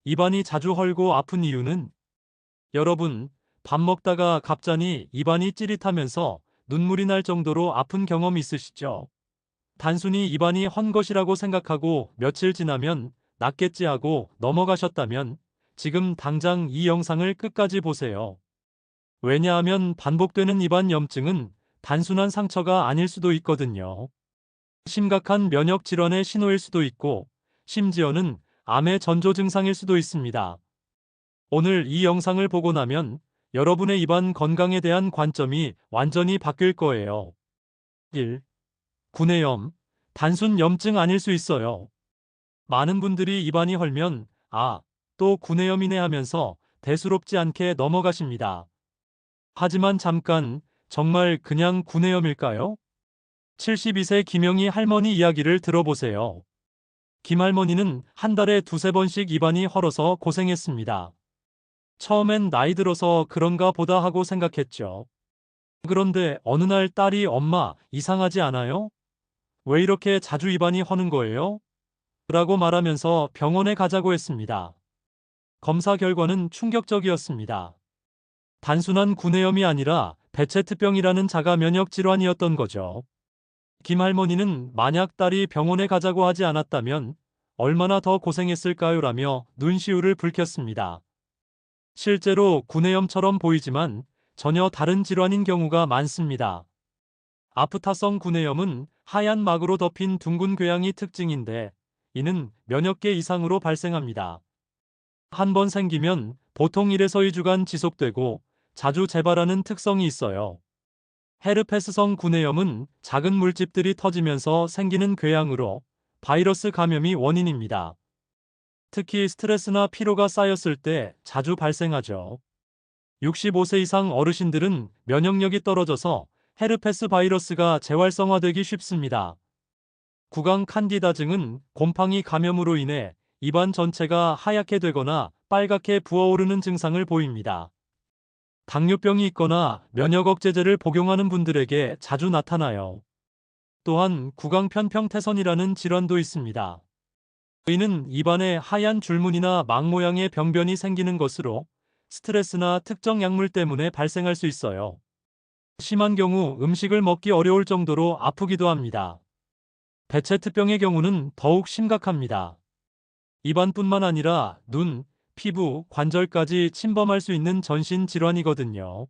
입안이 자주 헐고 아픈 이유는? 여러분, 밥 먹다가 갑자기 입안이 찌릿하면서 눈물이 날 정도로 아픈 경험 있으시죠? 단순히 입안이 헌 것이라고 생각하고 며칠 지나면 낫겠지 하고 넘어가셨다면 지금 당장 이 영상을 끝까지 보세요. 왜냐하면 반복되는 입안 염증은 단순한 상처가 아닐 수도 있거든요. 심각한 면역 질환의 신호일 수도 있고, 심지어는 암의 전조 증상일 수도 있습니다. 오늘 이 영상을 보고 나면 여러분의 입안 건강에 대한 관점이 완전히 바뀔 거예요. 1. 구내염. 단순 염증 아닐 수 있어요. 많은 분들이 입안이 헐면 또 구내염이네 하면서 대수롭지 않게 넘어가십니다. 하지만 잠깐, 정말 그냥 구내염일까요? 72세 김영희 할머니 이야기를 들어보세요. 김 할머니는 한 달에 두세 번씩 입안이 헐어서 고생했습니다. 처음엔 나이 들어서 그런가 보다 하고 생각했죠. 그런데 어느 날 딸이 엄마, 이상하지 않아요? 왜 이렇게 자주 입안이 허는 거예요? 라고 말하면서 병원에 가자고 했습니다. 검사 결과는 충격적이었습니다. 단순한 구내염이 아니라 베체트병이라는 자가 면역 질환이었던 거죠. 김 할머니는 만약 딸이 병원에 가자고 하지 않았다면 얼마나 더 고생했을까요? 라며 눈시울을 붉혔습니다. 실제로 구내염처럼 보이지만 전혀 다른 질환인 경우가 많습니다. 아프타성 구내염은 하얀 막으로 덮인 둥근 궤양이 특징인데 이는 면역계 이상으로 발생합니다. 한 번 생기면 보통 1에서 2주간 지속되고 자주 재발하는 특성이 있어요. 헤르페스성 구내염은 작은 물집들이 터지면서 생기는 궤양으로 바이러스 감염이 원인입니다. 특히 스트레스나 피로가 쌓였을 때 자주 발생하죠. 65세 이상 어르신들은 면역력이 떨어져서 헤르페스 바이러스가 재활성화되기 쉽습니다. 구강 칸디다증은 곰팡이 감염으로 인해 입안 전체가 하얗게 되거나 빨갛게 부어오르는 증상을 보입니다. 당뇨병이 있거나 면역 억제제를 복용하는 분들에게 자주 나타나요. 또한 구강 편평태선이라는 질환도 있습니다. 이는 입안에 하얀 줄무늬나 망 모양의 병변이 생기는 것으로 스트레스나 특정 약물 때문에 발생할 수 있어요. 심한 경우 음식을 먹기 어려울 정도로 아프기도 합니다. 베체트병의 경우는 더욱 심각합니다. 입안뿐만 아니라 눈, 피부, 관절까지 침범할 수 있는 전신 질환이거든요.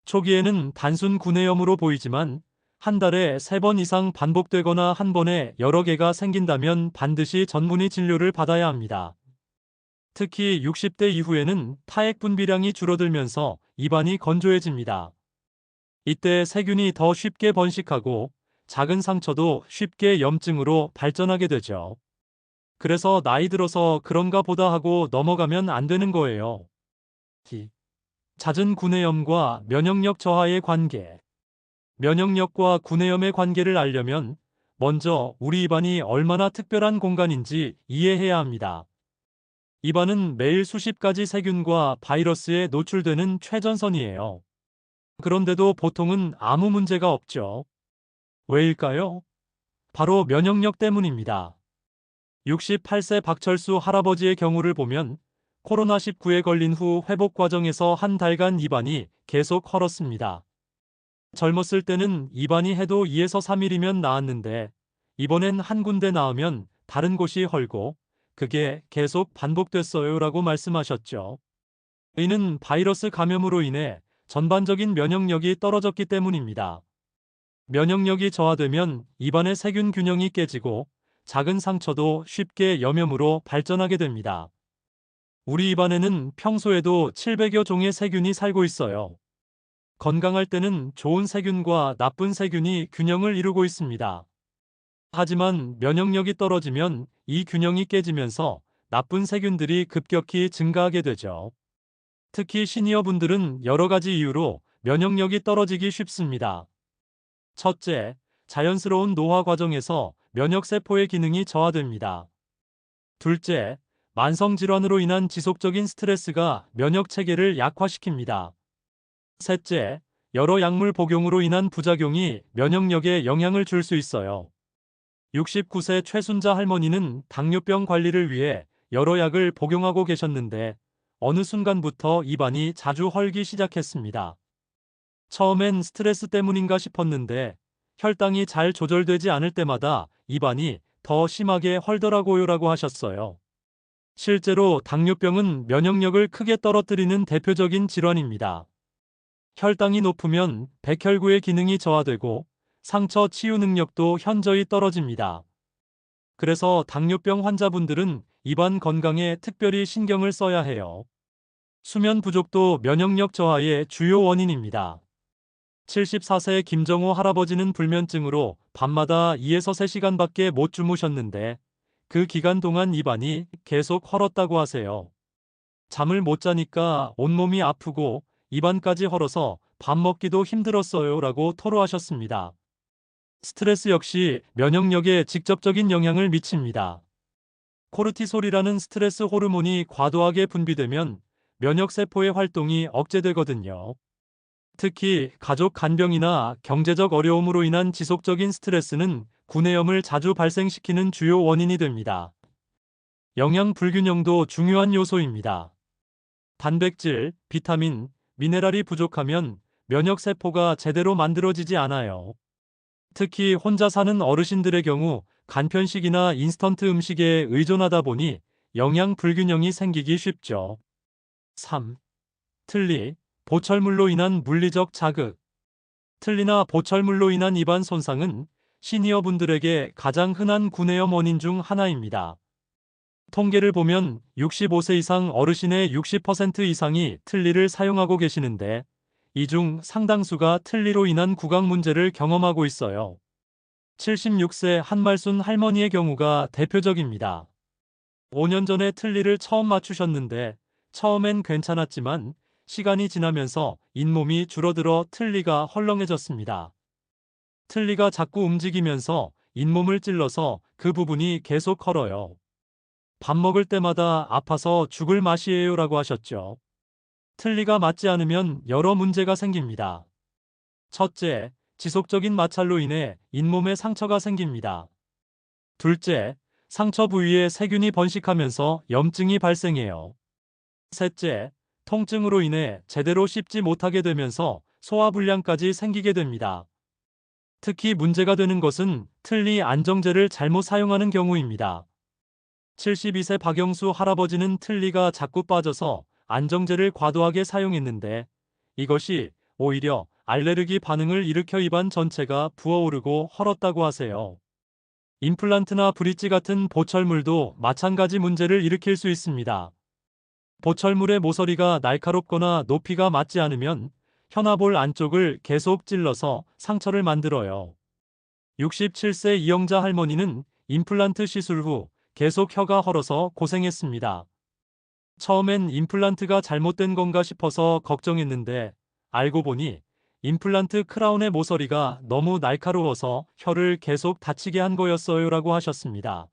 초기에는 단순 구내염으로 보이지만 한 달에 3번 이상 반복되거나 한 번에 여러 개가 생긴다면 반드시 전문의 진료를 받아야 합니다. 특히 60대 이후에는 타액 분비량이 줄어들면서 입안이 건조해집니다. 이때 세균이 더 쉽게 번식하고 작은 상처도 쉽게 염증으로 발전하게 되죠. 그래서 나이 들어서 그런가 보다 하고 넘어가면 안 되는 거예요. 잦은 구내염과 면역력 저하의 관계. 면역력과 구내염의 관계를 알려면 먼저 우리 입안이 얼마나 특별한 공간인지 이해해야 합니다. 입안은 매일 수십 가지 세균과 바이러스에 노출되는 최전선이에요. 그런데도 보통은 아무 문제가 없죠. 왜일까요? 바로 면역력 때문입니다. 68세 박철수 할아버지의 경우를 보면 코로나19에 걸린 후 회복 과정에서 한 달간 입안이 계속 헐었습니다. 젊었을 때는 입안이 해도 2에서 3일이면 나았는데 이번엔 한 군데 나으면 다른 곳이 헐고 그게 계속 반복됐어요 라고 말씀하셨죠. 이는 바이러스 감염으로 인해 전반적인 면역력이 떨어졌기 때문입니다. 면역력이 저하되면 입안의 세균 균형이 깨지고 작은 상처도 쉽게 염염으로 발전하게 됩니다. 우리 입안에는 평소에도 700여 종의 세균이 살고 있어요. 건강할 때는 좋은 세균과 나쁜 세균이 균형을 이루고 있습니다. 하지만 면역력이 떨어지면 이 균형이 깨지면서 나쁜 세균들이 급격히 증가하게 되죠. 특히 시니어분들은 여러 가지 이유로 면역력이 떨어지기 쉽습니다. 첫째, 자연스러운 노화 과정에서 면역세포의 기능이 저하됩니다. 둘째, 만성질환으로 인한 지속적인 스트레스가 면역체계를 약화시킵니다. 셋째, 여러 약물 복용으로 인한 부작용이 면역력에 영향을 줄 수 있어요. 69세 최순자 할머니는 당뇨병 관리를 위해 여러 약을 복용하고 계셨는데 어느 순간부터 입안이 자주 헐기 시작했습니다. 처음엔 스트레스 때문인가 싶었는데 혈당이 잘 조절되지 않을 때마다 입안이 더 심하게 헐더라고요라고 하셨어요. 실제로 당뇨병은 면역력을 크게 떨어뜨리는 대표적인 질환입니다. 혈당이 높으면 백혈구의 기능이 저하되고 상처 치유 능력도 현저히 떨어집니다. 그래서 당뇨병 환자분들은 입안 건강에 특별히 신경을 써야 해요. 수면 부족도 면역력 저하의 주요 원인입니다. 74세 김정호 할아버지는 불면증으로 밤마다 2에서 3시간밖에 못 주무셨는데 그 기간 동안 입안이 계속 헐었다고 하세요. 잠을 못 자니까 온몸이 아프고 입안까지 헐어서 밥 먹기도 힘들었어요 라고 토로하셨습니다. 스트레스 역시 면역력에 직접적인 영향을 미칩니다. 코르티솔이라는 스트레스 호르몬이 과도하게 분비되면 면역세포의 활동이 억제되거든요. 특히 가족 간병이나 경제적 어려움으로 인한 지속적인 스트레스는 구내염을 자주 발생시키는 주요 원인이 됩니다. 영양 불균형도 중요한 요소입니다. 단백질, 비타민, 미네랄이 부족하면 면역세포가 제대로 만들어지지 않아요. 특히 혼자 사는 어르신들의 경우 간편식이나 인스턴트 음식에 의존하다 보니 영양 불균형이 생기기 쉽죠. 3. 틀니, 보철물로 인한 물리적 자극. 틀니나 보철물로 인한 입안 손상은 시니어분들에게 가장 흔한 구내염 원인 중 하나입니다. 통계를 보면 65세 이상 어르신의 60% 이상이 틀니를 사용하고 계시는데 이 중 상당수가 틀니로 인한 구강 문제를 경험하고 있어요. 76세 한말순 할머니의 경우가 대표적입니다. 5년 전에 틀니를 처음 맞추셨는데 처음엔 괜찮았지만 시간이 지나면서 잇몸이 줄어들어 틀니가 헐렁해졌습니다. 틀니가 자꾸 움직이면서 잇몸을 찔러서 그 부분이 계속 헐어요. 밥 먹을 때마다 아파서 죽을 맛이에요 라고 하셨죠. 틀니가 맞지 않으면 여러 문제가 생깁니다. 첫째, 지속적인 마찰로 인해 잇몸에 상처가 생깁니다. 둘째, 상처 부위에 세균이 번식하면서 염증이 발생해요. 셋째, 통증으로 인해 제대로 씹지 못하게 되면서 소화불량까지 생기게 됩니다. 특히 문제가 되는 것은 틀니 안정제를 잘못 사용하는 경우입니다. 72세 박영수 할아버지는 틀니가 자꾸 빠져서 안정제를 과도하게 사용했는데 이것이 오히려 알레르기 반응을 일으켜 입안 전체가 부어오르고 헐었다고 하세요. 임플란트나 브릿지 같은 보철물도 마찬가지 문제를 일으킬 수 있습니다. 보철물의 모서리가 날카롭거나 높이가 맞지 않으면 혀나볼 안쪽을 계속 찔러서 상처를 만들어요. 67세 이영자 할머니는 임플란트 시술 후 계속 혀가 헐어서 고생했습니다. 처음엔 임플란트가 잘못된 건가 싶어서 걱정했는데 알고 보니 임플란트 크라운의 모서리가 너무 날카로워서 혀를 계속 다치게 한 거였어요 라고 하셨습니다.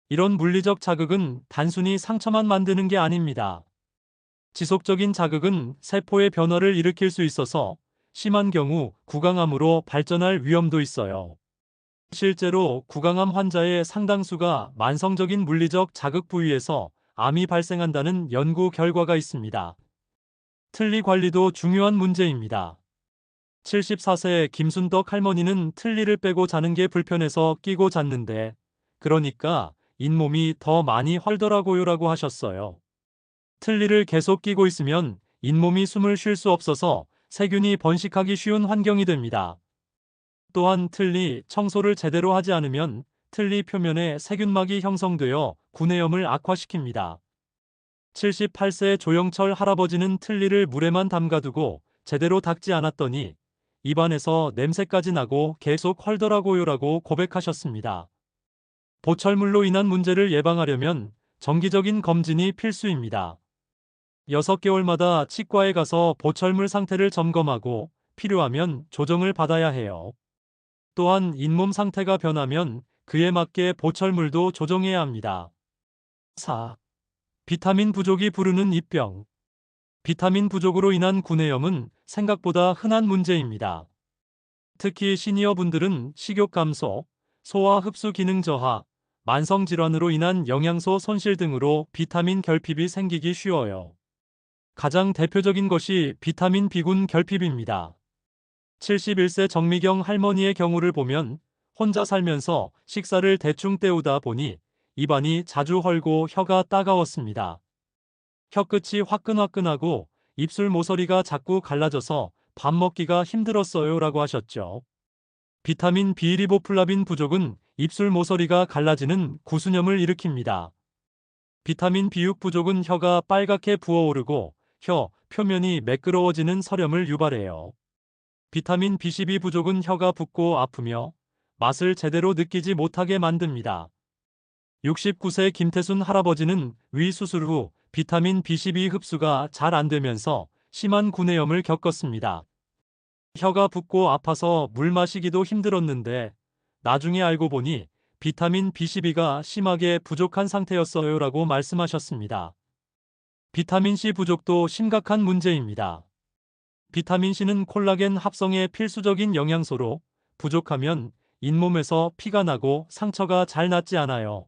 이런 물리적 자극은 단순히 상처만 만드는 게 아닙니다. 지속적인 자극은 세포의 변화를 일으킬 수 있어서 심한 경우 구강암으로 발전할 위험도 있어요. 실제로 구강암 환자의 상당수가 만성적인 물리적 자극 부위에서 암이 발생한다는 연구 결과가 있습니다. 틀니 관리도 중요한 문제입니다. 74세 김순덕 할머니는 틀니를 빼고 자는 게 불편해서 끼고 잤는데 그러니까 잇몸이 더 많이 헐더라고요 라고 하셨어요. 틀니를 계속 끼고 있으면 잇몸이 숨을 쉴 수 없어서 세균이 번식하기 쉬운 환경이 됩니다. 또한 틀니 청소를 제대로 하지 않으면 틀니 표면에 세균막이 형성되어 구내염을 악화시킵니다. 78세 조영철 할아버지는 틀니를 물에만 담가두고 제대로 닦지 않았더니 입안에서 냄새까지 나고 계속 헐더라고요 라고 고백하셨습니다. 보철물로 인한 문제를 예방하려면 정기적인 검진이 필수입니다. 6개월마다 치과에 가서 보철물 상태를 점검하고 필요하면 조정을 받아야 해요. 또한 잇몸 상태가 변하면 그에 맞게 보철물도 조정해야 합니다. 4. 비타민 부족이 부르는 입병. 비타민 부족으로 인한 구내염은 생각보다 흔한 문제입니다. 특히 시니어분들은 식욕 감소, 소화 흡수 기능 저하, 만성질환으로 인한 영양소 손실 등으로 비타민 결핍이 생기기 쉬워요. 가장 대표적인 것이 비타민 B군 결핍입니다. 71세 정미경 할머니의 경우를 보면 혼자 살면서 식사를 대충 때우다 보니 입안이 자주 헐고 혀가 따가웠습니다. 혀끝이 화끈화끈하고 입술 모서리가 자꾸 갈라져서 밥 먹기가 힘들었어요 라고 하셨죠. 비타민 B 리보플라빈 부족은 입술 모서리가 갈라지는 구수염을 일으킵니다. 비타민 B6 부족은 혀가 빨갛게 부어오르고 혀 표면이 매끄러워지는 설염을 유발해요. 비타민 B12 부족은 혀가 붓고 아프며 맛을 제대로 느끼지 못하게 만듭니다. 69세 김태순 할아버지는 위 수술 후 비타민 B12 흡수가 잘 안 되면서 심한 구내염을 겪었습니다. 혀가 붓고 아파서 물 마시기도 힘들었는데 나중에 알고 보니 비타민 B12가 심하게 부족한 상태였어요 라고 말씀하셨습니다. 비타민C 부족도 심각한 문제입니다. 비타민C는 콜라겐 합성에 필수적인 영양소로 부족하면 잇몸에서 피가 나고 상처가 잘 낫지 않아요.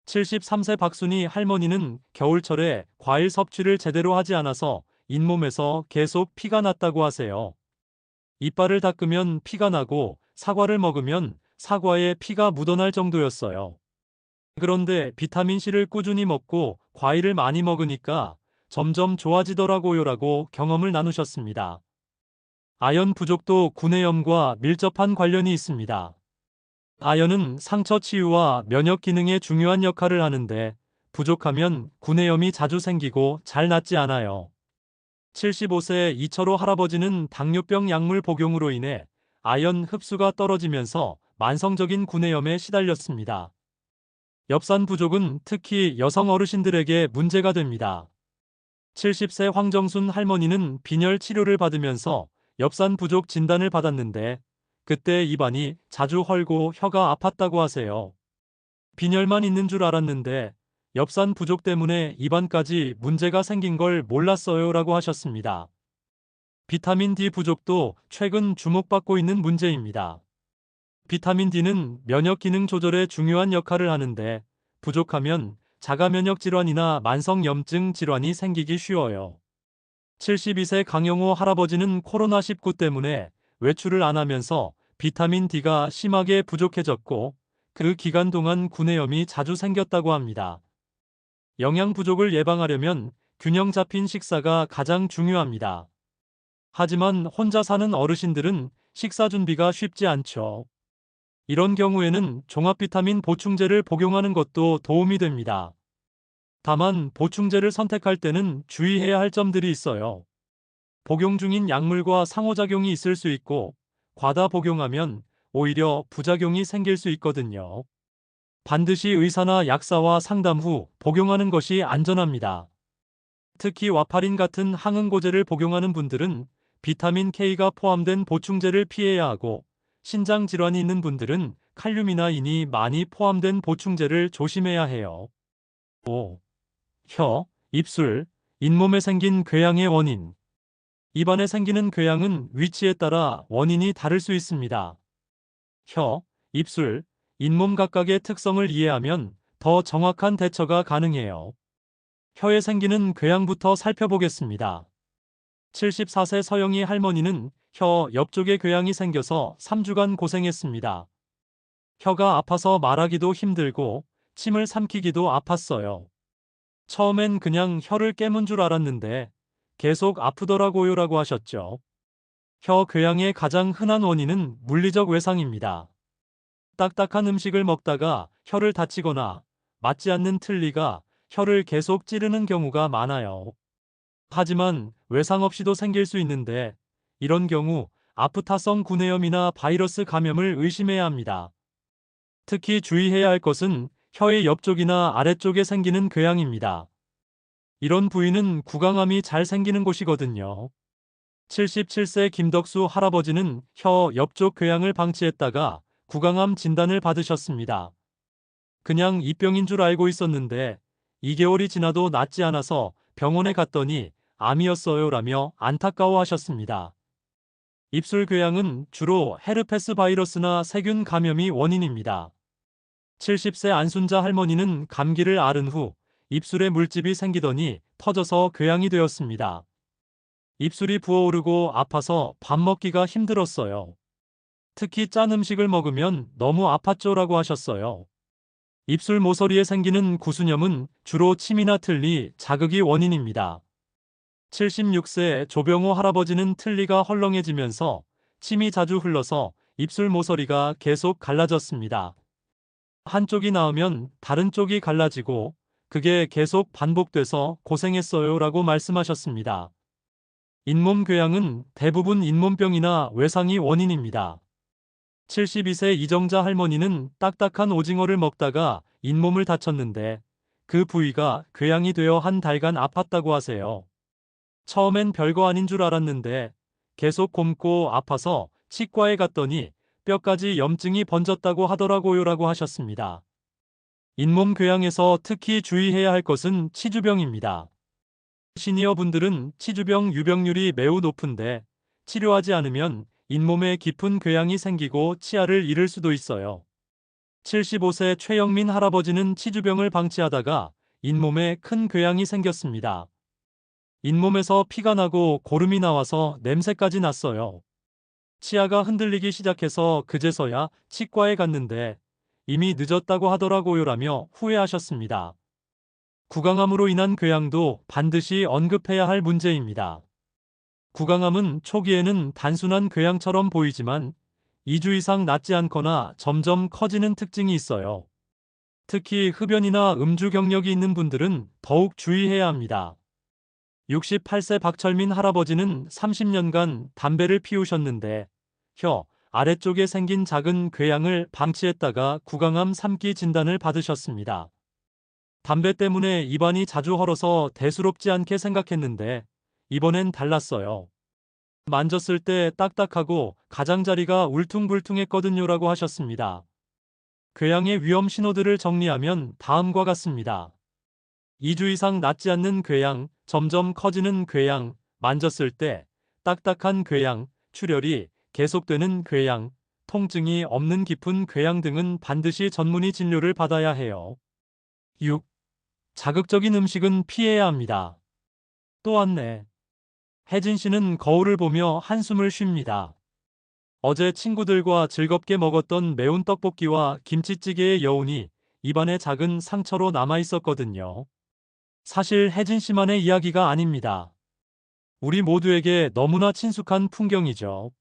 73세 박순희 할머니는 겨울철에 과일 섭취를 제대로 하지 않아서 잇몸에서 계속 피가 났다고 하세요. 이빨을 닦으면 피가 나고 사과를 먹으면 사과에 피가 묻어날 정도였어요. 그런데 비타민C를 꾸준히 먹고 과일을 많이 먹으니까 점점 좋아지더라고요 라고 경험을 나누셨습니다. 아연 부족도 구내염과 밀접한 관련이 있습니다. 아연은 상처 치유와 면역 기능에 중요한 역할을 하는데 부족하면 구내염이 자주 생기고 잘 낫지 않아요. 75세 이철호 할아버지는 당뇨병 약물 복용으로 인해 아연 흡수가 떨어지면서 만성적인 구내염에 시달렸습니다. 엽산 부족은 특히 여성 어르신들에게 문제가 됩니다. 70세 황정순 할머니는 빈혈 치료를 받으면서 엽산 부족 진단을 받았는데 그때 입안이 자주 헐고 혀가 아팠다고 하세요. 빈혈만 있는 줄 알았는데 엽산 부족 때문에 입안까지 문제가 생긴 걸 몰랐어요 라고 하셨습니다. 비타민 D 부족도 최근 주목받고 있는 문제입니다. 비타민 D는 면역 기능 조절에 중요한 역할을 하는데 부족하면 자가 면역 질환이나 만성 염증 질환이 생기기 쉬워요. 72세 강영호 할아버지는 코로나19 때문에 외출을 안 하면서 비타민 D가 심하게 부족해졌고 그 기간 동안 구내염이 자주 생겼다고 합니다. 영양 부족을 예방하려면 균형 잡힌 식사가 가장 중요합니다. 하지만 혼자 사는 어르신들은 식사 준비가 쉽지 않죠. 이런 경우에는 종합 비타민 보충제를 복용하는 것도 도움이 됩니다. 다만 보충제를 선택할 때는 주의해야 할 점들이 있어요. 복용 중인 약물과 상호작용이 있을 수 있고 과다 복용하면 오히려 부작용이 생길 수 있거든요. 반드시 의사나 약사와 상담 후 복용하는 것이 안전합니다. 특히 와파린 같은 항응고제를 복용하는 분들은 비타민 K가 포함된 보충제를 피해야 하고 신장 질환이 있는 분들은 칼륨이나 인이 많이 포함된 보충제를 조심해야 해요. 5. 혀, 입술, 잇몸에 생긴 궤양의 원인. 입안에 생기는 궤양은 위치에 따라 원인이 다를 수 있습니다. 혀, 입술, 잇몸 각각의 특성을 이해하면 더 정확한 대처가 가능해요. 혀에 생기는 궤양부터 살펴보겠습니다. 74세 서영희 할머니는 혀 옆쪽에 궤양이 생겨서 3주간 고생했습니다. 혀가 아파서 말하기도 힘들고 침을 삼키기도 아팠어요. 처음엔 그냥 혀를 깨문 줄 알았는데 계속 아프더라고요 라고 하셨죠. 혀 궤양의 가장 흔한 원인은 물리적 외상입니다. 딱딱한 음식을 먹다가 혀를 다치거나 맞지 않는 틀니가 혀를 계속 찌르는 경우가 많아요. 하지만 외상 없이도 생길 수 있는데 이런 경우 아프타성 구내염이나 바이러스 감염을 의심해야 합니다. 특히 주의해야 할 것은 혀의 옆쪽이나 아래쪽에 생기는 궤양입니다. 이런 부위는 구강암이 잘 생기는 곳이거든요. 77세 김덕수 할아버지는 혀 옆쪽 궤양을 방치했다가 구강암 진단을 받으셨습니다. 그냥 입병인 줄 알고 있었는데 2개월이 지나도 낫지 않아서 병원에 갔더니 암이었어요 라며 안타까워하셨습니다. 입술 궤양은 주로 헤르페스 바이러스나 세균 감염이 원인입니다. 70세 안순자 할머니는 감기를 앓은 후 입술에 물집이 생기더니 터져서 궤양이 되었습니다. 입술이 부어오르고 아파서 밥 먹기가 힘들었어요. 특히 짠 음식을 먹으면 너무 아팠죠라고 하셨어요. 입술 모서리에 생기는 구수염은 주로 침이나 틀니, 자극이 원인입니다. 76세 조병호 할아버지는 틀니가 헐렁해지면서 침이 자주 흘러서 입술 모서리가 계속 갈라졌습니다. 한쪽이 나으면 다른 쪽이 갈라지고 그게 계속 반복돼서 고생했어요 라고 말씀하셨습니다. 잇몸 궤양은 대부분 잇몸병이나 외상이 원인입니다. 72세 이정자 할머니는 딱딱한 오징어를 먹다가 잇몸을 다쳤는데 그 부위가 궤양이 되어 한 달간 아팠다고 하세요. 처음엔 별거 아닌 줄 알았는데 계속 곪고 아파서 치과에 갔더니 뼈까지 염증이 번졌다고 하더라고요라고 하셨습니다. 잇몸 궤양에서 특히 주의해야 할 것은 치주병입니다. 시니어 분들은 치주병 유병률이 매우 높은데 치료하지 않으면 잇몸에 깊은 궤양이 생기고 치아를 잃을 수도 있어요. 75세 최영민 할아버지는 치주병을 방치하다가 잇몸에 큰 궤양이 생겼습니다. 잇몸에서 피가 나고 고름이 나와서 냄새까지 났어요. 치아가 흔들리기 시작해서 그제서야 치과에 갔는데 이미 늦었다고 하더라고요라며 후회하셨습니다. 구강암으로 인한 궤양도 반드시 언급해야 할 문제입니다. 구강암은 초기에는 단순한 궤양처럼 보이지만 2주 이상 낫지 않거나 점점 커지는 특징이 있어요. 특히 흡연이나 음주 경력이 있는 분들은 더욱 주의해야 합니다. 68세 박철민 할아버지는 30년간 담배를 피우셨는데 혀 아래쪽에 생긴 작은 궤양을 방치했다가 구강암 3기 진단을 받으셨습니다. 담배 때문에 입안이 자주 헐어서 대수롭지 않게 생각했는데 이번엔 달랐어요. 만졌을 때 딱딱하고 가장자리가 울퉁불퉁했거든요라고 하셨습니다. 궤양의 위험 신호들을 정리하면 다음과 같습니다. 2주 이상 낫지 않는 궤양, 점점 커지는 궤양, 만졌을 때 딱딱한 궤양, 출혈이 계속되는 궤양, 통증이 없는 깊은 궤양 등은 반드시 전문의 진료를 받아야 해요. 6. 자극적인 음식은 피해야 합니다. 또 왔네. 혜진 씨는 거울을 보며 한숨을 쉽니다. 어제 친구들과 즐겁게 먹었던 매운 떡볶이와 김치찌개의 여운이 입안에 작은 상처로 남아 있었거든요. 사실 혜진 씨만의 이야기가 아닙니다. 우리 모두에게 너무나 친숙한 풍경이죠.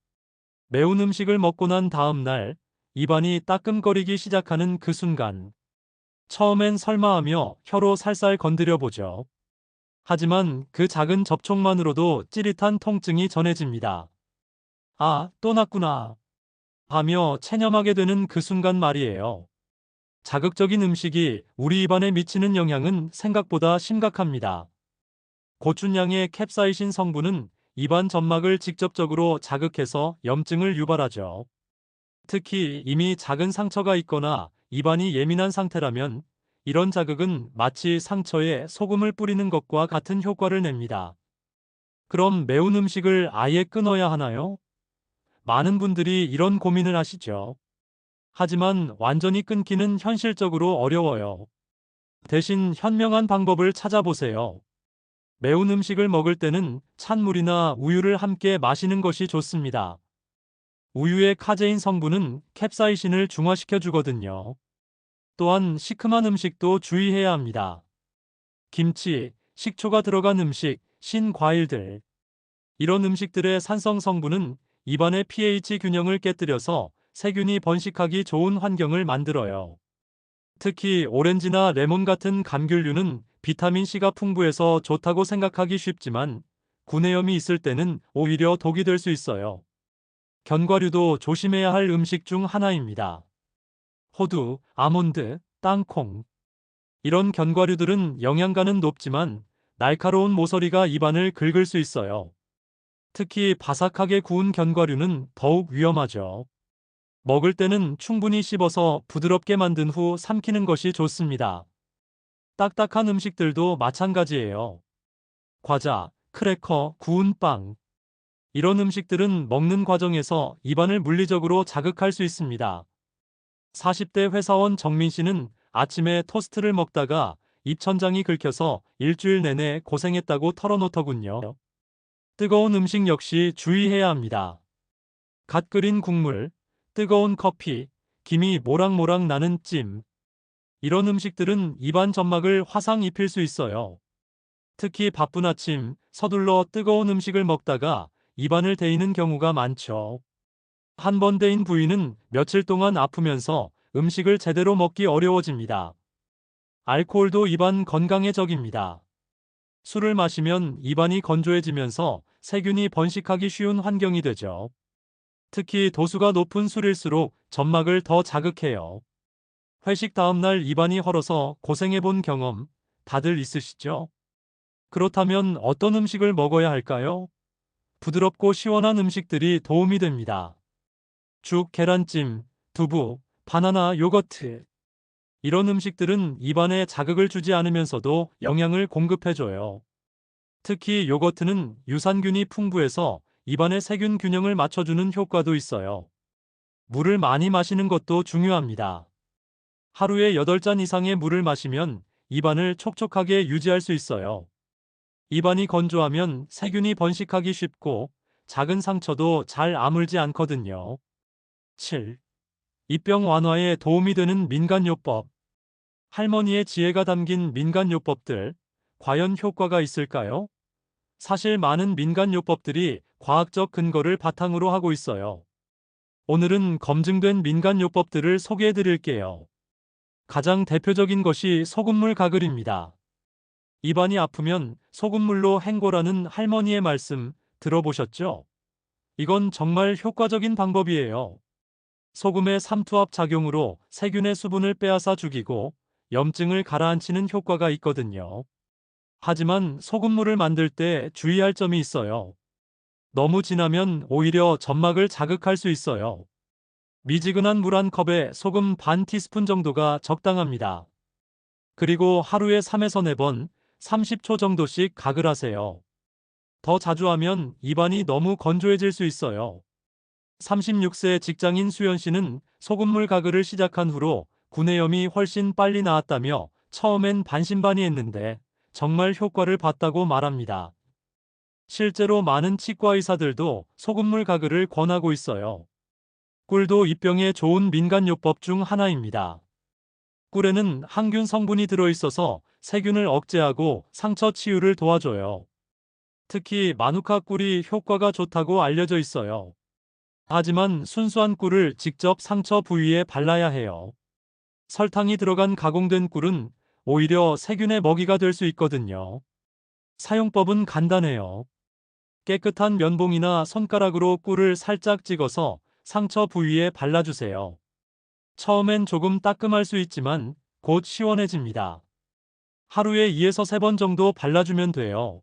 매운 음식을 먹고 난 다음 날 입안이 따끔거리기 시작하는 그 순간. 처음엔 설마하며 혀로 살살 건드려 보죠. 하지만 그 작은 접촉만으로도 찌릿한 통증이 전해집니다. 아, 또 났구나. 하며 체념하게 되는 그 순간 말이에요. 자극적인 음식이 우리 입안에 미치는 영향은 생각보다 심각합니다. 고춘양의 캡사이신 성분은 입안 점막을 직접적으로 자극해서 염증을 유발하죠. 특히 이미 작은 상처가 있거나 입안이 예민한 상태라면 이런 자극은 마치 상처에 소금을 뿌리는 것과 같은 효과를 냅니다. 그럼 매운 음식을 아예 끊어야 하나요? 많은 분들이 이런 고민을 하시죠. 하지만 완전히 끊기는 현실적으로 어려워요. 대신 현명한 방법을 찾아보세요. 매운 음식을 먹을 때는 찬물이나 우유를 함께 마시는 것이 좋습니다. 우유의 카제인 성분은 캡사이신을 중화시켜 주거든요. 또한 시큼한 음식도 주의해야 합니다. 김치, 식초가 들어간 음식, 신과일들. 이런 음식들의 산성 성분은 입안의 pH 균형을 깨뜨려서 세균이 번식하기 좋은 환경을 만들어요. 특히 오렌지나 레몬 같은 감귤류는 비타민C가 풍부해서 좋다고 생각하기 쉽지만 구내염이 있을 때는 오히려 독이 될 수 있어요. 견과류도 조심해야 할 음식 중 하나입니다. 호두, 아몬드, 땅콩. 이런 견과류들은 영양가는 높지만 날카로운 모서리가 입안을 긁을 수 있어요. 특히 바삭하게 구운 견과류는 더욱 위험하죠. 먹을 때는 충분히 씹어서 부드럽게 만든 후 삼키는 것이 좋습니다. 딱딱한 음식들도 마찬가지예요. 과자, 크래커, 구운 빵. 이런 음식들은 먹는 과정에서 입안을 물리적으로 자극할 수 있습니다. 40대 회사원 정민 씨는 아침에 토스트를 먹다가 입천장이 긁혀서 일주일 내내 고생했다고 털어놓더군요. 뜨거운 음식 역시 주의해야 합니다. 갓 끓인 국물, 뜨거운 커피, 김이 모락모락 나는 찜. 이런 음식들은 입안 점막을 화상 입힐 수 있어요. 특히 바쁜 아침, 서둘러 뜨거운 음식을 먹다가 입안을 데이는 경우가 많죠. 한 번 데인 부위는 며칠 동안 아프면서 음식을 제대로 먹기 어려워집니다. 알코올도 입안 건강에 적입니다. 술을 마시면 입안이 건조해지면서 세균이 번식하기 쉬운 환경이 되죠. 특히 도수가 높은 술일수록 점막을 더 자극해요. 회식 다음날 입안이 헐어서 고생해본 경험 다들 있으시죠? 그렇다면 어떤 음식을 먹어야 할까요? 부드럽고 시원한 음식들이 도움이 됩니다. 죽, 계란찜, 두부, 바나나, 요거트. 이런 음식들은 입안에 자극을 주지 않으면서도 영양을 공급해줘요. 특히 요거트는 유산균이 풍부해서 입안의 세균 균형을 맞춰주는 효과도 있어요. 물을 많이 마시는 것도 중요합니다. 하루에 8잔 이상의 물을 마시면 입안을 촉촉하게 유지할 수 있어요. 입안이 건조하면 세균이 번식하기 쉽고 작은 상처도 잘 아물지 않거든요. 7. 입병 완화에 도움이 되는 민간요법. 할머니의 지혜가 담긴 민간요법들, 과연 효과가 있을까요? 사실 많은 민간요법들이 과학적 근거를 바탕으로 하고 있어요. 오늘은 검증된 민간요법들을 소개해 드릴게요. 가장 대표적인 것이 소금물 가글입니다. 입안이 아프면 소금물로 헹궈라는 할머니의 말씀 들어보셨죠? 이건 정말 효과적인 방법이에요. 소금의 삼투압 작용으로 세균의 수분을 빼앗아 죽이고 염증을 가라앉히는 효과가 있거든요. 하지만 소금물을 만들 때 주의할 점이 있어요. 너무 진하면 오히려 점막을 자극할 수 있어요. 미지근한 물 한 컵에 소금 반 티스푼 정도가 적당합니다. 그리고 하루에 3에서 4번, 30초 정도씩 가글하세요. 더 자주 하면 입안이 너무 건조해질 수 있어요. 36세 직장인 수연 씨는 소금물 가글을 시작한 후로 구내염이 훨씬 빨리 나았다며 처음엔 반신반의했는데 정말 효과를 봤다고 말합니다. 실제로 많은 치과 의사들도 소금물 가글을 권하고 있어요. 꿀도 입병에 좋은 민간요법 중 하나입니다. 꿀에는 항균 성분이 들어있어서 세균을 억제하고 상처 치유를 도와줘요. 특히 마누카 꿀이 효과가 좋다고 알려져 있어요. 하지만 순수한 꿀을 직접 상처 부위에 발라야 해요. 설탕이 들어간 가공된 꿀은 오히려 세균의 먹이가 될 수 있거든요. 사용법은 간단해요. 깨끗한 면봉이나 손가락으로 꿀을 살짝 찍어서 상처 부위에 발라주세요. 처음엔 조금 따끔할 수 있지만 곧 시원해집니다. 하루에 2에서 3번 정도 발라주면 돼요.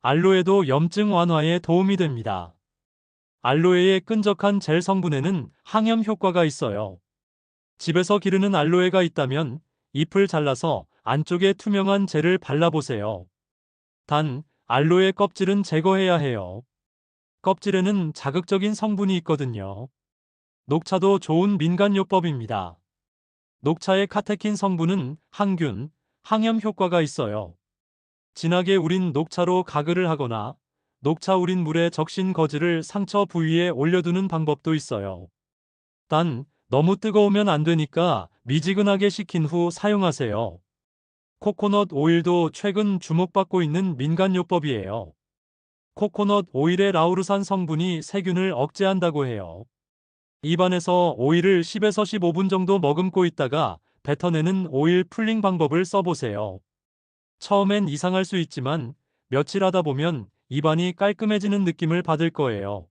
알로에도 염증 완화에 도움이 됩니다. 알로에의 끈적한 젤 성분에는 항염 효과가 있어요. 집에서 기르는 알로에가 있다면 잎을 잘라서 안쪽에 투명한 젤을 발라보세요. 단, 알로에 껍질은 제거해야 해요. 껍질에는 자극적인 성분이 있거든요. 녹차도 좋은 민간요법입니다. 녹차의 카테킨 성분은 항균, 항염 효과가 있어요. 진하게 우린 녹차로 가글을 하거나 녹차 우린 물에 적신 거즈를 상처 부위에 올려두는 방법도 있어요. 단, 너무 뜨거우면 안 되니까 미지근하게 식힌 후 사용하세요. 코코넛 오일도 최근 주목받고 있는 민간요법이에요. 코코넛 오일의 라우르산 성분이 세균을 억제한다고 해요. 입안에서 오일을 10에서 15분 정도 머금고 있다가 뱉어내는 오일 풀링 방법을 써보세요. 처음엔 이상할 수 있지만 며칠 하다 보면 입안이 깔끔해지는 느낌을 받을 거예요.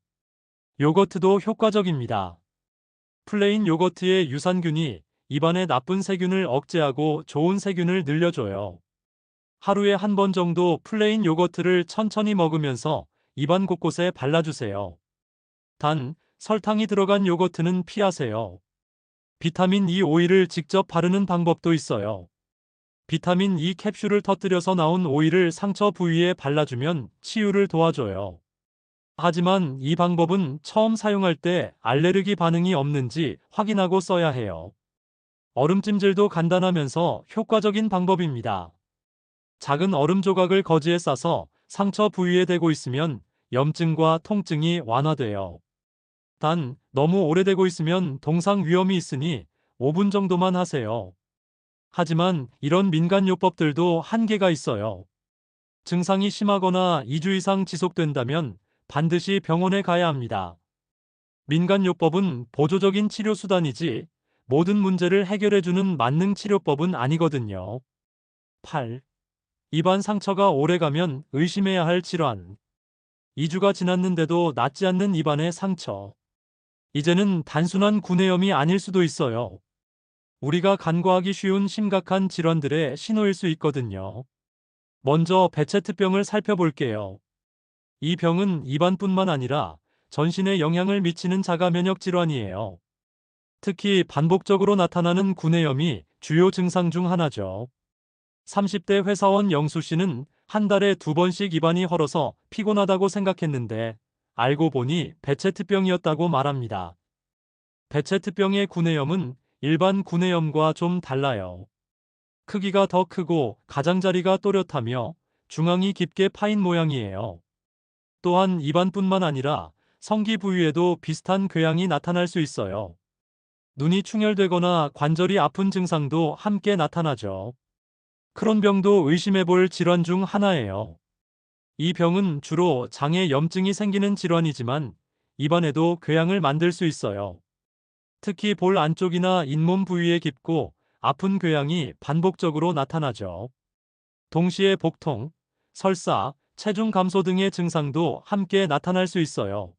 요거트도 효과적입니다. 플레인 요거트의 유산균이 입안의 나쁜 세균을 억제하고 좋은 세균을 늘려줘요. 하루에 한 번 정도 플레인 요거트를 천천히 먹으면서 입안 곳곳에 발라주세요. 단, 설탕이 들어간 요거트는 피하세요. 비타민 E 오일을 직접 바르는 방법도 있어요. 비타민 E 캡슐을 터뜨려서 나온 오일을 상처 부위에 발라주면 치유를 도와줘요. 하지만 이 방법은 처음 사용할 때 알레르기 반응이 없는지 확인하고 써야 해요. 얼음찜질도 간단하면서 효과적인 방법입니다. 작은 얼음 조각을 거즈에 싸서 상처 부위에 대고 있으면 염증과 통증이 완화돼요. 단, 너무 오래되고 있으면 동상 위험이 있으니 5분 정도만 하세요. 하지만 이런 민간요법들도 한계가 있어요. 증상이 심하거나 2주 이상 지속된다면 반드시 병원에 가야 합니다. 민간요법은 보조적인 치료 수단이지 모든 문제를 해결해주는 만능 치료법은 아니거든요. 8. 입안 상처가 오래가면 의심해야 할 질환. 2주가 지났는데도 낫지 않는 입안의 상처. 이제는 단순한 구내염이 아닐 수도 있어요. 우리가 간과하기 쉬운 심각한 질환들의 신호일 수 있거든요. 먼저 베체트병을 살펴볼게요. 이 병은 입안뿐만 아니라 전신에 영향을 미치는 자가 면역 질환이에요. 특히 반복적으로 나타나는 구내염이 주요 증상 중 하나죠. 30대 회사원 영수 씨는 한 달에 2번씩 입안이 헐어서 피곤하다고 생각했는데 알고 보니 베체트병이었다고 말합니다. 베체트병의 구내염은 일반 구내염과 좀 달라요. 크기가 더 크고 가장자리가 또렷하며 중앙이 깊게 파인 모양이에요. 또한 입안뿐만 아니라 성기 부위에도 비슷한 궤양이 나타날 수 있어요. 눈이 충혈되거나 관절이 아픈 증상도 함께 나타나죠. 크론병도 의심해볼 질환 중 하나예요. 이 병은 주로 장에 염증이 생기는 질환이지만 입안에도 궤양을 만들 수 있어요. 특히 볼 안쪽이나 잇몸 부위에 깊고 아픈 궤양이 반복적으로 나타나죠. 동시에 복통, 설사, 체중 감소 등의 증상도 함께 나타날 수 있어요.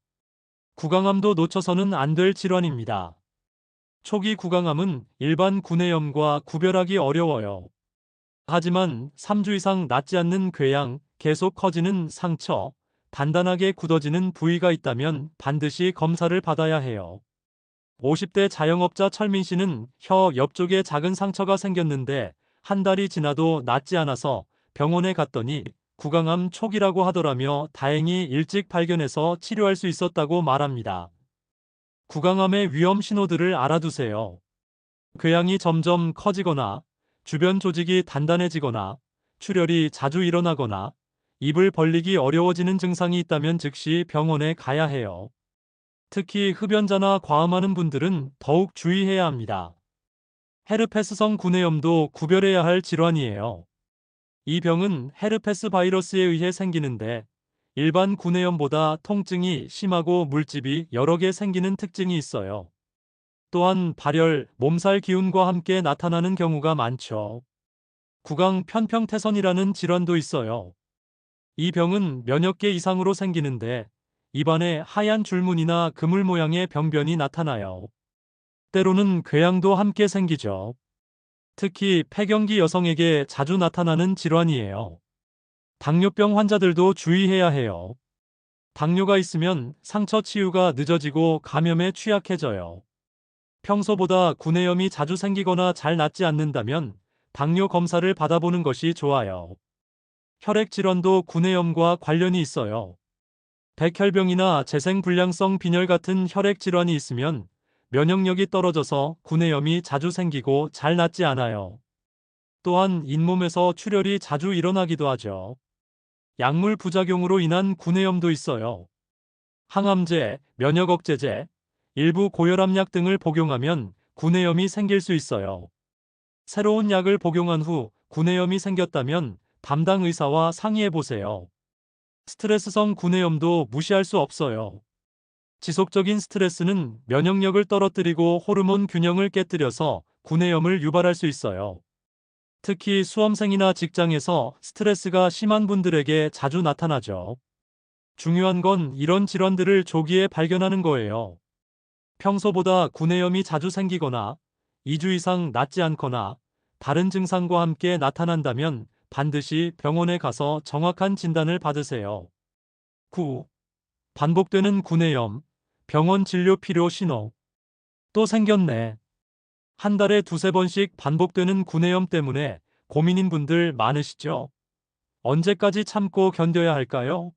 구강암도 놓쳐서는 안 될 질환입니다. 초기 구강암은 일반 구내염과 구별하기 어려워요. 하지만 3주 이상 낫지 않는 궤양, 계속 커지는 상처, 단단하게 굳어지는 부위가 있다면 반드시 검사를 받아야 해요. 50대 자영업자 철민 씨는 혀 옆쪽에 작은 상처가 생겼는데 한 달이 지나도 낫지 않아서 병원에 갔더니 구강암 초기라고 하더라며 다행히 일찍 발견해서 치료할 수 있었다고 말합니다. 구강암의 위험 신호들을 알아두세요. 궤양이 점점 커지거나 주변 조직이 단단해지거나 출혈이 자주 일어나거나 입을 벌리기 어려워지는 증상이 있다면 즉시 병원에 가야 해요. 특히 흡연자나 과음하는 분들은 더욱 주의해야 합니다. 헤르페스성 구내염도 구별해야 할 질환이에요. 이 병은 헤르페스 바이러스에 의해 생기는데 일반 구내염보다 통증이 심하고 물집이 여러 개 생기는 특징이 있어요. 또한 발열, 몸살 기운과 함께 나타나는 경우가 많죠. 구강 편평태선이라는 질환도 있어요. 이 병은 면역계 이상으로 생기는데 입안에 하얀 줄무늬나 그물 모양의 병변이 나타나요. 때로는 궤양도 함께 생기죠. 특히 폐경기 여성에게 자주 나타나는 질환이에요. 당뇨병 환자들도 주의해야 해요. 당뇨가 있으면 상처 치유가 늦어지고 감염에 취약해져요. 평소보다 구내염이 자주 생기거나 잘 낫지 않는다면 당뇨 검사를 받아보는 것이 좋아요. 혈액 질환도 구내염과 관련이 있어요. 백혈병이나 재생불량성 빈혈 같은 혈액 질환이 있으면 면역력이 떨어져서 구내염이 자주 생기고 잘 낫지 않아요. 또한 잇몸에서 출혈이 자주 일어나기도 하죠. 약물 부작용으로 인한 구내염도 있어요. 항암제, 면역억제제, 일부 고혈압약 등을 복용하면 구내염이 생길 수 있어요. 새로운 약을 복용한 후 구내염이 생겼다면 담당 의사와 상의해 보세요. 스트레스성 구내염도 무시할 수 없어요. 지속적인 스트레스는 면역력을 떨어뜨리고 호르몬 균형을 깨뜨려서 구내염을 유발할 수 있어요. 특히 수험생이나 직장에서 스트레스가 심한 분들에게 자주 나타나죠. 중요한 건 이런 질환들을 조기에 발견하는 거예요. 평소보다 구내염이 자주 생기거나 2주 이상 낫지 않거나 다른 증상과 함께 나타난다면 반드시 병원에 가서 정확한 진단을 받으세요. 9. 반복되는 구내염, 병원 진료 필요 신호. 또 생겼네. 한 달에 2~3번씩 반복되는 구내염 때문에 고민인 분들 많으시죠? 언제까지 참고 견뎌야 할까요?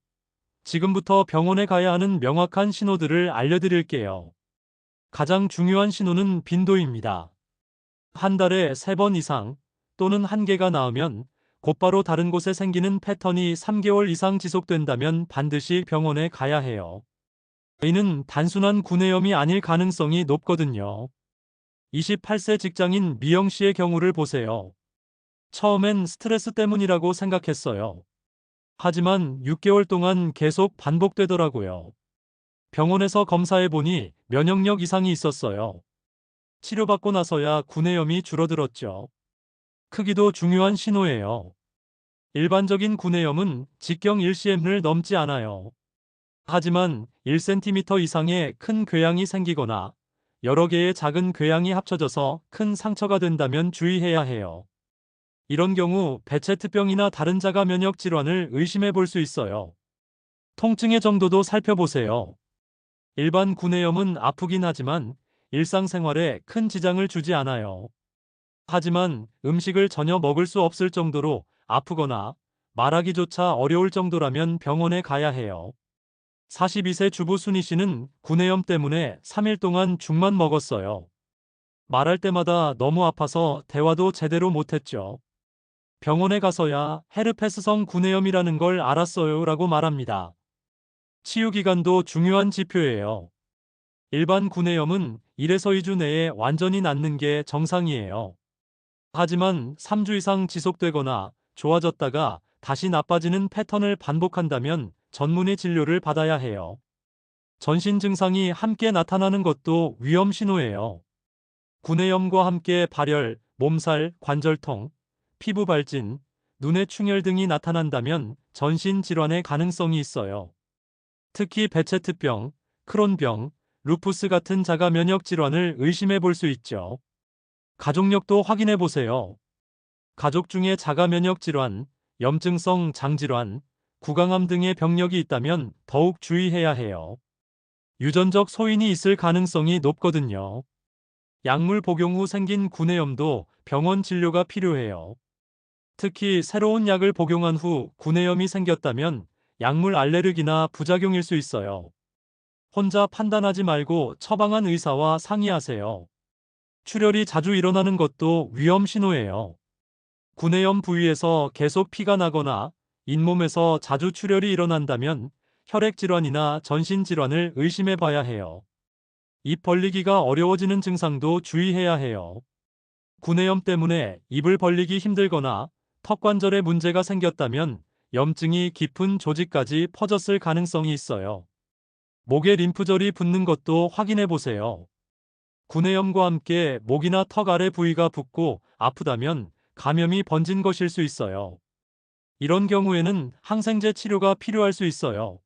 지금부터 병원에 가야 하는 명확한 신호들을 알려드릴게요. 가장 중요한 신호는 빈도입니다. 한 달에 3번 이상 또는 한 개가 나오면 곧바로 다른 곳에 생기는 패턴이 3개월 이상 지속된다면 반드시 병원에 가야 해요. 이는 단순한 구내염이 아닐 가능성이 높거든요. 28세 직장인 미영 씨의 경우를 보세요. 처음엔 스트레스 때문이라고 생각했어요. 하지만 6개월 동안 계속 반복되더라고요. 병원에서 검사해보니 면역력 이상이 있었어요. 치료받고 나서야 구내염이 줄어들었죠. 크기도 중요한 신호예요. 일반적인 구내염은 직경 1cm을 넘지 않아요. 하지만 1cm 이상의 큰 궤양이 생기거나 여러 개의 작은 궤양이 합쳐져서 큰 상처가 된다면 주의해야 해요. 이런 경우 베체트병이나 다른 자가 면역 질환을 의심해 볼 수 있어요. 통증의 정도도 살펴보세요. 일반 구내염은 아프긴 하지만 일상생활에 큰 지장을 주지 않아요. 하지만 음식을 전혀 먹을 수 없을 정도로 아프거나 말하기조차 어려울 정도라면 병원에 가야 해요. 42세 주부 순희 씨는 구내염 때문에 3일 동안 죽만 먹었어요. 말할 때마다 너무 아파서 대화도 제대로 못했죠. 병원에 가서야 헤르페스성 구내염이라는 걸 알았어요 라고 말합니다. 치유 기간도 중요한 지표예요. 일반 구내염은 1에서 2주 내에 완전히 낫는 게 정상이에요. 하지만 3주 이상 지속되거나 좋아졌다가 다시 나빠지는 패턴을 반복한다면 전문의 진료를 받아야 해요. 전신 증상이 함께 나타나는 것도 위험 신호예요. 구내염과 함께 발열, 몸살, 관절통, 피부 발진, 눈의 충혈 등이 나타난다면 전신 질환의 가능성이 있어요. 특히 베체트병, 크론병, 루푸스 같은 자가 면역 질환을 의심해 볼 수 있죠. 가족력도 확인해 보세요. 가족 중에 자가 면역 질환, 염증성 장질환, 구강암 등의 병력이 있다면 더욱 주의해야 해요. 유전적 소인이 있을 가능성이 높거든요. 약물 복용 후 생긴 구내염도 병원 진료가 필요해요. 특히 새로운 약을 복용한 후 구내염이 생겼다면 약물 알레르기나 부작용일 수 있어요. 혼자 판단하지 말고 처방한 의사와 상의하세요. 출혈이 자주 일어나는 것도 위험 신호예요. 구내염 부위에서 계속 피가 나거나 잇몸에서 자주 출혈이 일어난다면 혈액 질환이나 전신 질환을 의심해 봐야 해요. 입 벌리기가 어려워지는 증상도 주의해야 해요. 구내염 때문에 입을 벌리기 힘들거나 턱 관절에 문제가 생겼다면 염증이 깊은 조직까지 퍼졌을 가능성이 있어요. 목에 림프절이 붓는 것도 확인해 보세요. 구내염과 함께 목이나 턱 아래 부위가 붓고 아프다면 감염이 번진 것일 수 있어요. 이런 경우에는 항생제 치료가 필요할 수 있어요.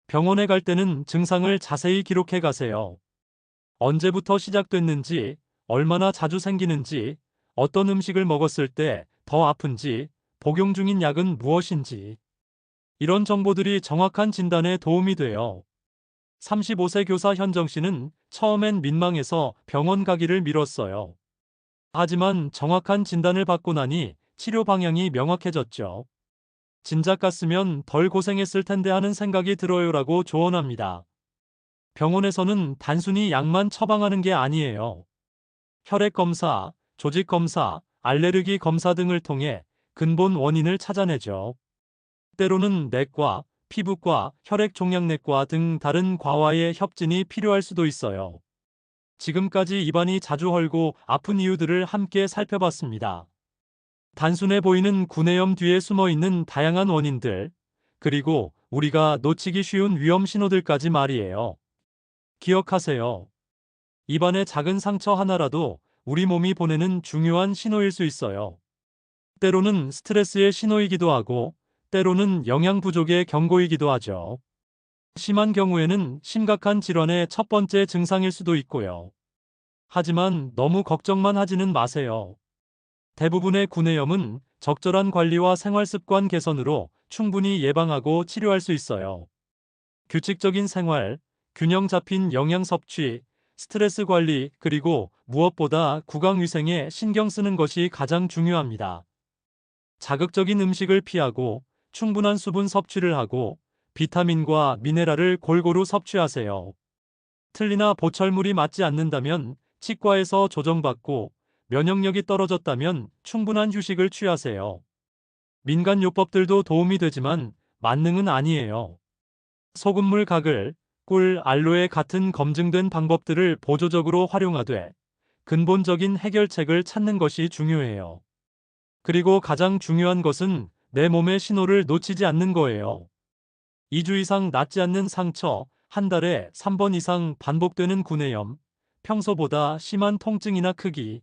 병원에 갈 때는 증상을 자세히 기록해 가세요. 언제부터 시작됐는지, 얼마나 자주 생기는지, 어떤 음식을 먹었을 때 더 아픈지, 복용 중인 약은 무엇인지. 이런 정보들이 정확한 진단에 도움이 돼요. 35세 교사 현정 씨는 처음엔 민망해서 병원 가기를 미뤘어요. 하지만 정확한 진단을 받고 나니 치료 방향이 명확해졌죠. 진작 갔으면 덜 고생했을 텐데 하는 생각이 들어요라고 조언합니다. 병원에서는 단순히 약만 처방하는 게 아니에요. 혈액 검사, 조직 검사, 알레르기 검사 등을 통해 근본 원인을 찾아내죠. 때로는 내과, 피부과, 혈액종양내과 등 다른 과와의 협진이 필요할 수도 있어요. 지금까지 입안이 자주 헐고 아픈 이유들을 함께 살펴봤습니다. 단순해 보이는 구내염 뒤에 숨어 있는 다양한 원인들, 그리고 우리가 놓치기 쉬운 위험 신호들까지 말이에요. 기억하세요. 입안의 작은 상처 하나라도 우리 몸이 보내는 중요한 신호일 수 있어요. 때로는 스트레스의 신호이기도 하고, 때로는 영양 부족의 경고이기도 하죠. 심한 경우에는 심각한 질환의 첫 번째 증상일 수도 있고요. 하지만 너무 걱정만 하지는 마세요. 대부분의 구내염은 적절한 관리와 생활습관 개선으로 충분히 예방하고 치료할 수 있어요. 규칙적인 생활, 균형 잡힌 영양 섭취, 스트레스 관리, 그리고 무엇보다 구강 위생에 신경 쓰는 것이 가장 중요합니다. 자극적인 음식을 피하고 충분한 수분 섭취를 하고 비타민과 미네랄을 골고루 섭취하세요. 틀니나 보철물이 맞지 않는다면 치과에서 조정받고 면역력이 떨어졌다면 충분한 휴식을 취하세요. 민간요법들도 도움이 되지만 만능은 아니에요. 소금물 가글, 꿀, 알로에 같은 검증된 방법들을 보조적으로 활용하되 근본적인 해결책을 찾는 것이 중요해요. 그리고 가장 중요한 것은 내 몸의 신호를 놓치지 않는 거예요. 2주 이상 낫지 않는 상처, 한 달에 3번 이상 반복되는 구내염, 평소보다 심한 통증이나 크기.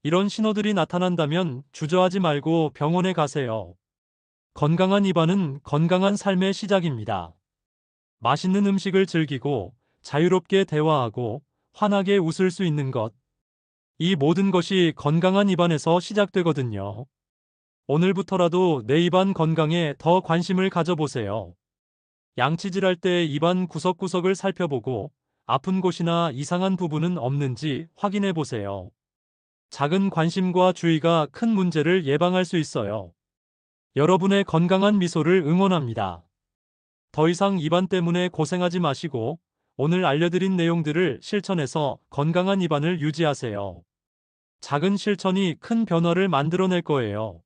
이런 신호들이 나타난다면 주저하지 말고 병원에 가세요. 건강한 입안은 건강한 삶의 시작입니다. 맛있는 음식을 즐기고 자유롭게 대화하고 환하게 웃을 수 있는 것. 이 모든 것이 건강한 입안에서 시작되거든요. 오늘부터라도 내 입안 건강에 더 관심을 가져보세요. 양치질할 때 입안 구석구석을 살펴보고 아픈 곳이나 이상한 부분은 없는지 확인해 보세요. 작은 관심과 주의가 큰 문제를 예방할 수 있어요. 여러분의 건강한 미소를 응원합니다. 더 이상 입안 때문에 고생하지 마시고 오늘 알려드린 내용들을 실천해서 건강한 입안을 유지하세요. 작은 실천이 큰 변화를 만들어낼 거예요.